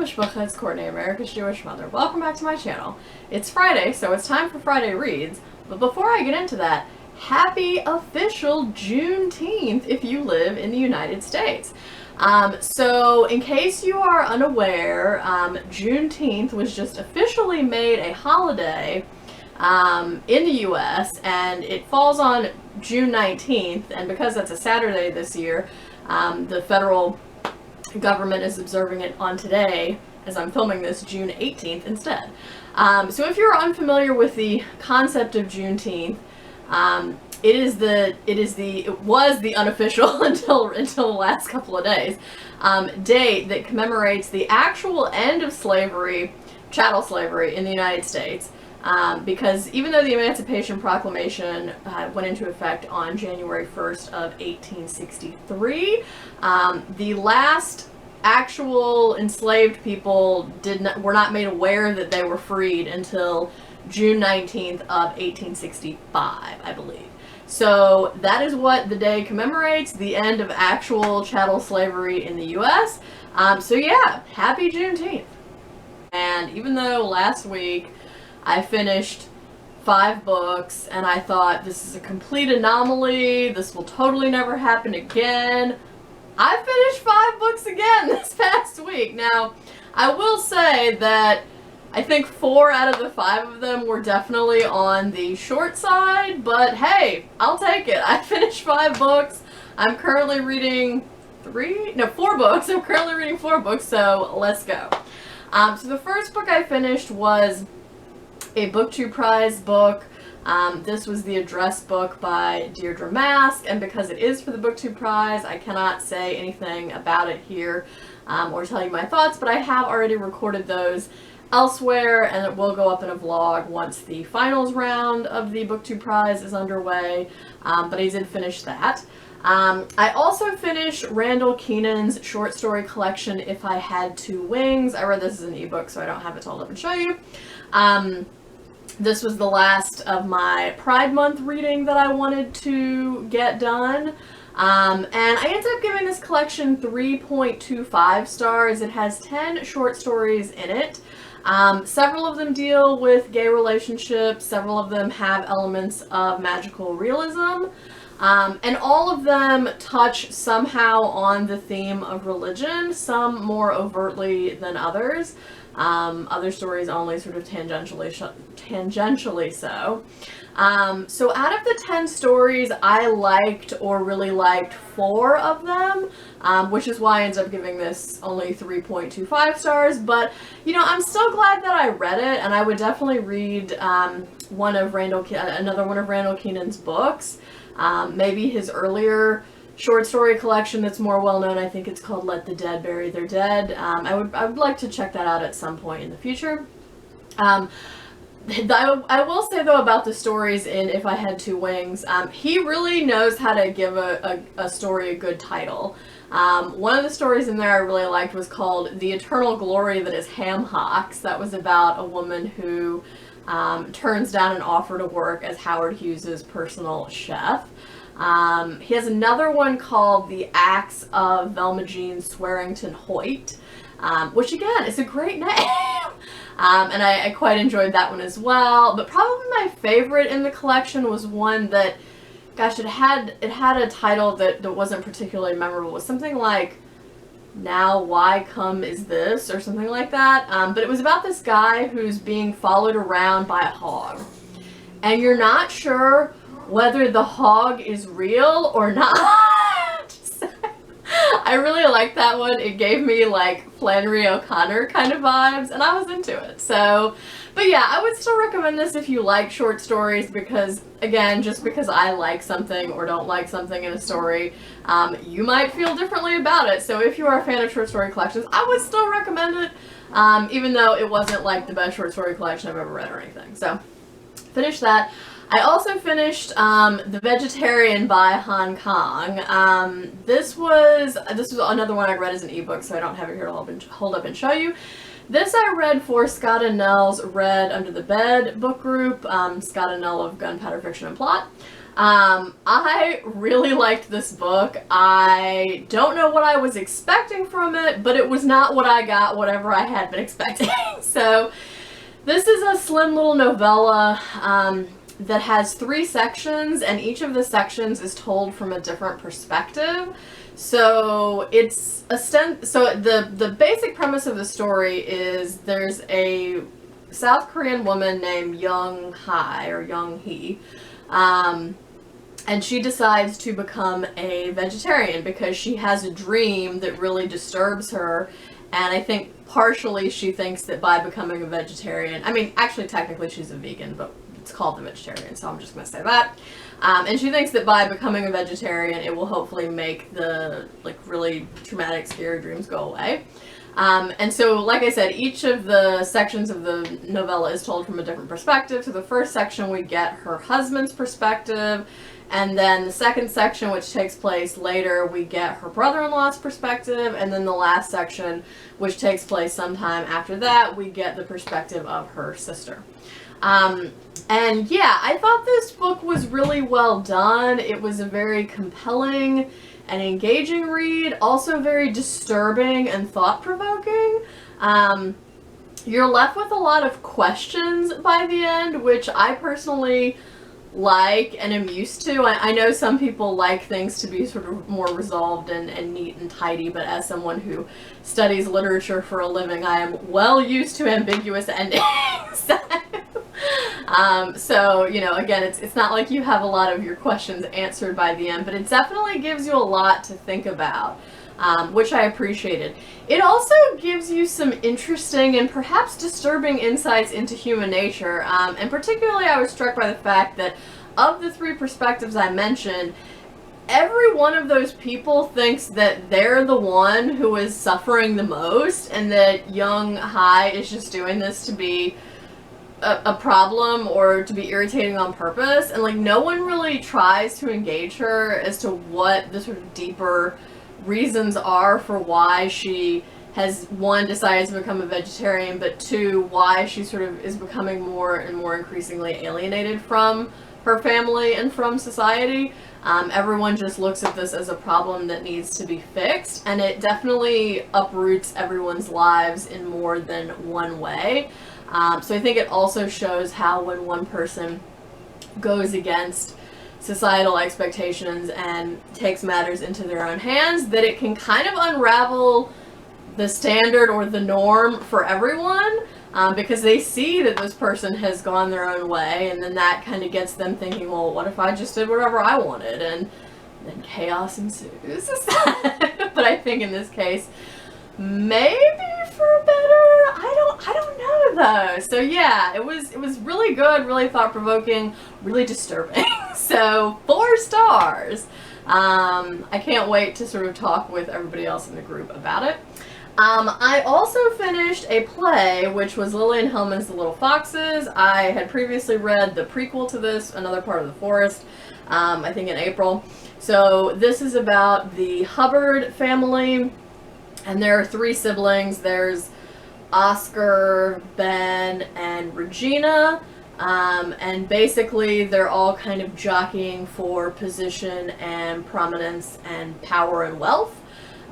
Mishpacha, Courtney, America's Jewish mother. Welcome back to my channel. It's Friday, so it's time for Friday Reads. But before I get into that, happy official Juneteenth if you live in the United States. So in case you are unaware, Juneteenth was just officially made a holiday in the US, and it falls on June 19th, and because that's a Saturday this year, the federal government is observing it on today, as I'm filming this, June 18th instead. So if you're unfamiliar with the concept of Juneteenth, it was the unofficial until the last couple of days, date that commemorates the actual end of slavery, chattel slavery in the United States. Because even though the Emancipation Proclamation went into effect on January 1st of 1863, the last actual enslaved people were not made aware that they were freed until June 19th of 1865, I believe. So that is what the day commemorates, the end of actual chattel slavery in the U.S. So yeah, happy Juneteenth. And even though last week I finished 5 books and I thought this is a complete anomaly, this will totally never happen again, I finished 5 books again this past week. Now, I will say that I think 4 out of the 5 of them were definitely on the short side, but hey, I'll take it. I finished 5 books. I'm currently reading 4 books. I'm currently reading 4 books, so let's go. So the first book I finished was a BookTube Prize book. This was the address book by Deirdre, and because it is for the BookTube Prize, I cannot say anything about it here or tell you my thoughts, but I have already recorded those elsewhere, and it will go up in a vlog once the finals round of the BookTube Prize is underway, but I did finish that. I also finished Randall Kenan's short story collection, If I Had Two Wings. I read this as an ebook, so I don't have it to hold up and show you. This was the last of my Pride Month reading that I wanted to get done. And I ended up giving this collection 3.25 stars. It has 10 short stories in it. Several of them deal with gay relationships. Several of them have elements of magical realism. And all of them touch somehow on the theme of religion, some more overtly than others. Other stories only sort of tangentially so. So out of the 10 stories, I liked or really liked 4 of them, which is why I ended up giving this only 3.25 stars. But, you know, I'm still glad that I read it, and I would definitely read another one of Randall Kenan's books. Maybe his earlier short story collection that's more well known. I think it's called Let the Dead Bury Their Dead. I would like to check that out at some point in the future. I will say though about the stories in If I Had Two Wings, he really knows how to give a story a good title. One of the stories in there I really liked was called The Eternal Glory That Is Ham Hocks. That was about a woman who turns down an offer to work as Howard Hughes's personal chef. He has another one called The Acts of Velma Jean Swearington Hoyt, which again is a great name. And I quite enjoyed that one as well. But probably my favorite in the collection was one that, gosh, it had a title that wasn't particularly memorable. It was something like Now Why Come Is This, or something like that. But it was about this guy who's being followed around by a hog, and you're not sure whether the hog is real or not. I really liked that one. It gave me like Flannery O'Connor kind of vibes, and I was into it. So, but yeah, I would still recommend this if you like short stories, because again, just because I like something or don't like something in a story, you might feel differently about it. So if you are a fan of short story collections, I would still recommend it, even though it wasn't like the best short story collection I've ever read or anything. So, finish that. I also finished The Vegetarian by Han Kang. This was another one I read as an ebook, so I don't have it here to hold up and show you. This I read for Scott and Nell's Read Under the Bed book group, Scott and Nell of Gunpowder Fiction and Plot. I really liked this book. I don't know what I was expecting from it, but it was not what I got, whatever I had been expecting. So this is a slim little novella that has 3 sections, and each of the sections is told from a different perspective. So it's the basic premise of the story is there's a South Korean woman named Young Hae or Young Hee, and she decides to become a vegetarian because she has a dream that really disturbs her. And I think partially she thinks that by becoming a vegetarian, I mean, actually technically she's a vegan, but it's called the vegetarian, so I'm just going to say that. And she thinks that by becoming a vegetarian, it will hopefully make the really traumatic, scary dreams go away. And so, like I said, each of the sections of the novella is told from a different perspective. So the first section, we get her husband's perspective. And then the second section, which takes place later, we get her brother-in-law's perspective. And then the last section, which takes place sometime after that, we get the perspective of her sister. And yeah, I thought this book was really well done. It was a very compelling and engaging read, also very disturbing and thought-provoking. You're left with a lot of questions by the end, which I personally like and am used to. I know some people like things to be sort of more resolved and neat and tidy, but as someone who studies literature for a living, I am well used to ambiguous endings. So, you know, again, it's not like you have a lot of your questions answered by the end, but it definitely gives you a lot to think about, which I appreciated. It also gives you some interesting and perhaps disturbing insights into human nature, and particularly I was struck by the fact that of the 3 perspectives I mentioned, every one of those people thinks that they're the one who is suffering the most, and that Young Hae is just doing this to be a problem or to be irritating on purpose, and like no one really tries to engage her as to what the sort of deeper reasons are for why she has, 1, decided to become a vegetarian, but 2, why she sort of is becoming more and more increasingly alienated from her family and from society. Everyone just looks at this as a problem that needs to be fixed, and it definitely uproots everyone's lives in more than one way. So I think it also shows how when one person goes against societal expectations and takes matters into their own hands, that it can kind of unravel the standard or the norm for everyone, because they see that this person has gone their own way, and then that kind of gets them thinking, well, what if I just did whatever I wanted? And then chaos ensues. But I think in this case, maybe for better. I don't know though. So yeah, it was really good, really thought-provoking, really disturbing. So 4 stars. I can't wait to sort of talk with everybody else in the group about it. I also finished a play, which was Lillian Hellman's The Little Foxes. I had previously read the prequel to this, Another Part of the Forest, I think in April. So this is about the Hubbard family, and there are 3 siblings. There's Oscar, Ben, and Regina, and basically they're all kind of jockeying for position and prominence and power and wealth.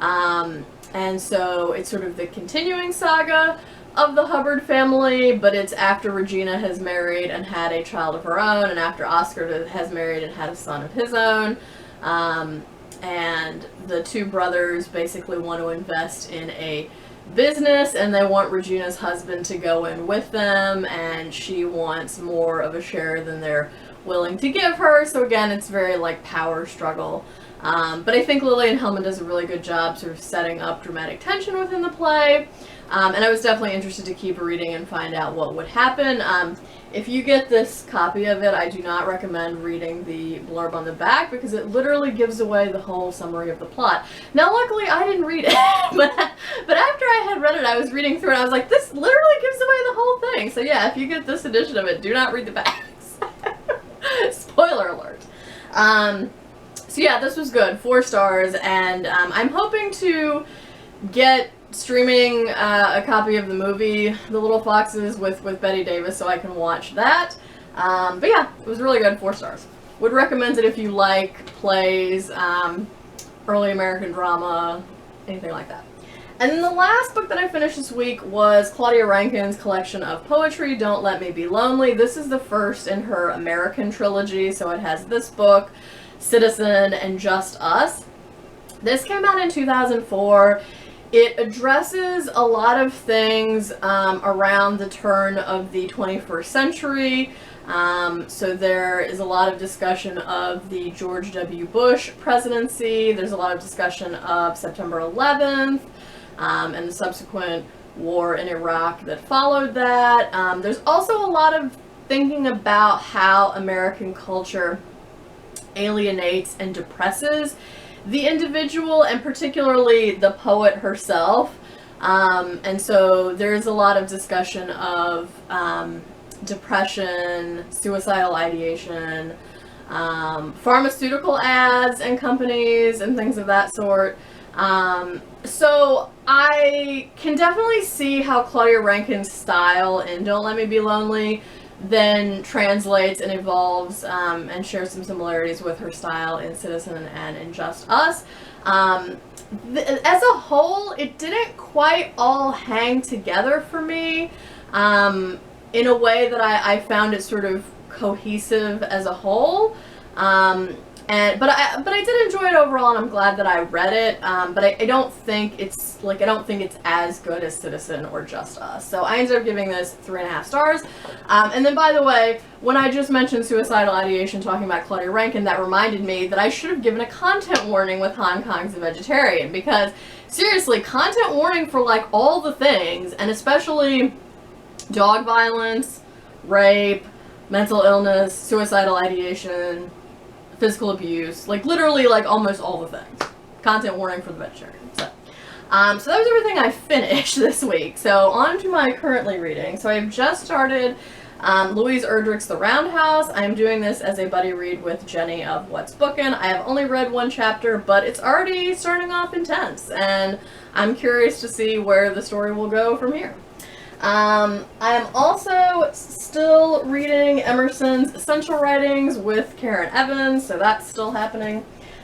And so it's sort of the continuing saga of the Hubbard family, but it's after Regina has married and had a child of her own, and after Oscar has married and had a son of his own. And the 2 brothers basically want to invest in a business, and they want Regina's husband to go in with them, and she wants more of a share than they're willing to give her. So again, it's very like power struggle. But I think Lillian Hellman does a really good job sort of setting up dramatic tension within the play. And I was definitely interested to keep reading and find out what would happen. If you get this copy of it, I do not recommend reading the blurb on the back because it literally gives away the whole summary of the plot. Now, luckily, I didn't read it, but after I had read it, I was reading through it, and I was like, this literally gives away the whole thing. So yeah, if you get this edition of it, do not read the backs. Spoiler alert. So yeah, this was good. 4 stars, and I'm hoping to get streaming a copy of the movie The Little Foxes with Bette Davis so I can watch that. But yeah, it was really good. 4 stars. would recommend it if you like plays, early American drama, anything like that. And then the last book that I finished this week was Claudia Rankine's collection of poetry, Don't Let Me Be Lonely. This is the first in her American trilogy, so it has this book, Citizen, and Just Us. This came out in 2004. It addresses a lot of things around the turn of the 21st century. So there is a lot of discussion of the George W. Bush presidency. There's a lot of discussion of September 11th and the subsequent war in Iraq that followed that. There's also a lot of thinking about how American culture alienates and depresses the individual, and particularly the poet herself. And so there's a lot of discussion of depression, suicidal ideation, pharmaceutical ads and companies and things of that sort. So I can definitely see how Claudia Rankine's style in Don't Let Me Be Lonely then translates and evolves and shares some similarities with her style in Citizen and in Just Us. As a whole, it didn't quite all hang together for me in a way that I found it sort of cohesive as a whole. But I did enjoy it overall, and I'm glad that I read it. But I don't think it's as good as Citizen or Just Us. So I ended up giving this 3.5 stars. And then, by the way, when I just mentioned suicidal ideation talking about Claudia Rankine, that reminded me that I should have given a content warning with Hong Kong's a vegetarian, because seriously, content warning for like all the things, and especially dog violence, rape, mental illness, suicidal ideation, physical abuse, like literally like almost all the things. Content warning for the vegetarian. So that was everything I finished this week. So on to my currently reading. So I've just started Louise Erdrich's The Roundhouse. I'm doing this as a buddy read with Jenny of What's Bookin'. I have only read one chapter, but it's already starting off intense, and I'm curious to see where the story will go from here. I am also still reading Emerson's Essential Writings with Karen Evans, so that's still happening.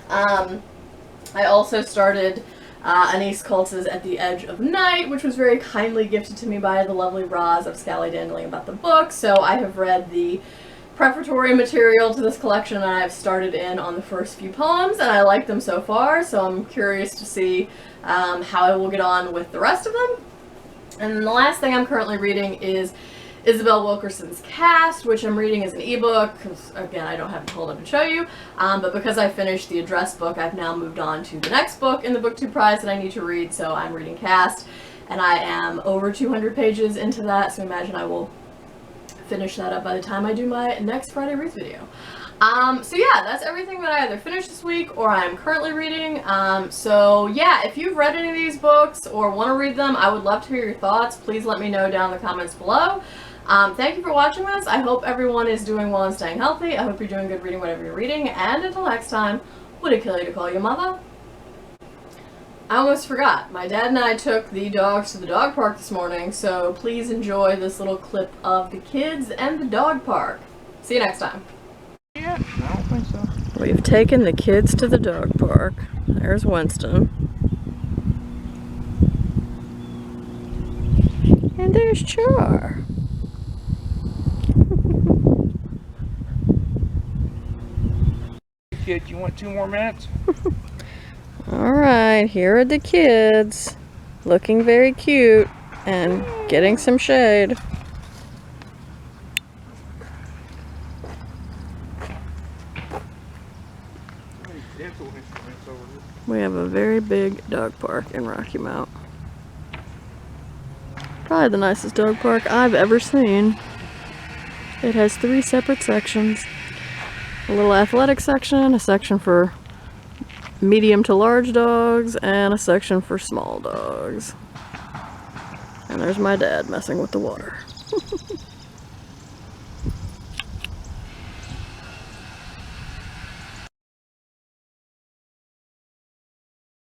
I also started Anise Koltz's At the Edge of Night, which was very kindly gifted to me by the lovely Roz of Scally Dandling about the book, so I have read the prefatory material to this collection, and I've started in on the first few poems, and I like them so far, so I'm curious to see how I will get on with the rest of them. And then the last thing I'm currently reading is Isabel Wilkerson's Caste, which I'm reading as an ebook, because again, I don't have it pulled up to show you, but because I finished the address book, I've now moved on to the next book in the BookTube Prize that I need to read, so I'm reading Caste, and I am over 200 pages into that, so imagine I will finish that up by the time I do my next Friday Reads video. So yeah, that's everything that I either finished this week or I'm currently reading. So yeah, if you've read any of these books or want to read them, I would love to hear your thoughts. Please let me know down in the comments below. Thank you for watching this. I hope everyone is doing well and staying healthy. I hope you're doing good reading whatever you're reading. And until next time, would it kill you to call your mother? I almost forgot. My dad and I took the dogs to the dog park this morning, so please enjoy this little clip of the kids and the dog park. See you next time. Yeah, I don't think so. We've taken the kids to the dog park. There's Winston. And there's Char. Kid, you want 2 more minutes? Alright, here are the kids. Looking very cute and getting some shade. We have a very big dog park in Rocky Mount. Probably the nicest dog park I've ever seen. It has 3 separate sections. A little athletic section, a section for medium to large dogs, and a section for small dogs. And there's my dad messing with the water.